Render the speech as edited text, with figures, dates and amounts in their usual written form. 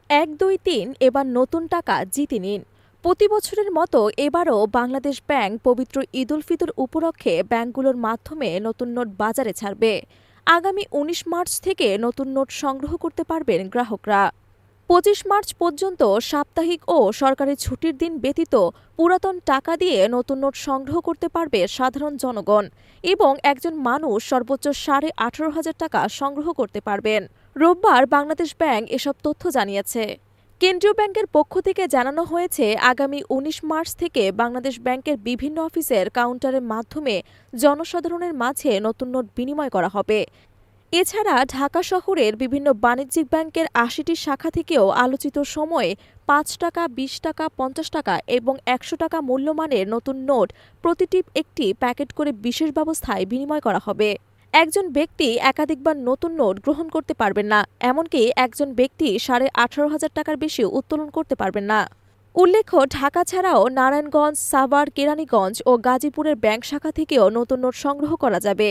১-২-৩ এবার নতুন টাকা জিতে নিন। প্রতি বছরের মতো এবারও বাংলাদেশ ব্যাংক পবিত্র ঈদ উল ফিতর উপলক্ষে ব্যাংকগুলোর মাধ্যমে নতুন নোট বাজারে ছাড়বে। আগামী ১৯ মার্চ থেকে নতুন নোট সংগ্রহ করতে পারবেন গ্রাহকরা। ২৫ মার্চ পর্যন্ত সাপ্তাহিক ও সরকারি ছুটির দিন ব্যতীত পুরাতন টাকা দিয়ে নতুন নোট সংগ্রহ করতে পারবে সাধারণ জনগণ এবং একজন মানুষ সর্বোচ্চ ১৮,৫০০ টাকা সংগ্রহ করতে পারবেন। রোববার বাংলাদেশ ব্যাংক এসব তথ্য জানিয়েছে। কেন্দ্রীয় ব্যাংকের পক্ষ থেকে জানানো হয়েছে, আগামী ১৯ মার্চ থেকে বাংলাদেশ ব্যাংকের বিভিন্ন অফিসের কাউন্টারের মাধ্যমে জনসাধারণের মাঝে নতুন নোট বিনিময় করা হবে। এছাড়া ঢাকা শহরের বিভিন্ন বাণিজ্যিক ব্যাংকের ৮০টি শাখা থেকেও আলোচিত সময়ে ৫ টাকা, ২০ টাকা, ৫০ টাকা এবং ১০০ টাকা মূল্যমানের নতুন নোট প্রতিটি একটি প্যাকেট করে বিশেষ ব্যবস্থায় বিনিময় করা হবে। একজন ব্যক্তি একাধিকবার নতুন নোট গ্রহণ করতে পারবেন না, এমনকি একজন ব্যক্তি ১৮,৫০০ টাকার বেশি উত্তোলন করতে পারবেন না। উল্লেখ্য, ঢাকা ছাড়াও নারায়ণগঞ্জ, সাভার, কেরানীগঞ্জ ও গাজীপুরের ব্যাংক শাখা থেকেও নতুন নোট সংগ্রহ করা যাবে।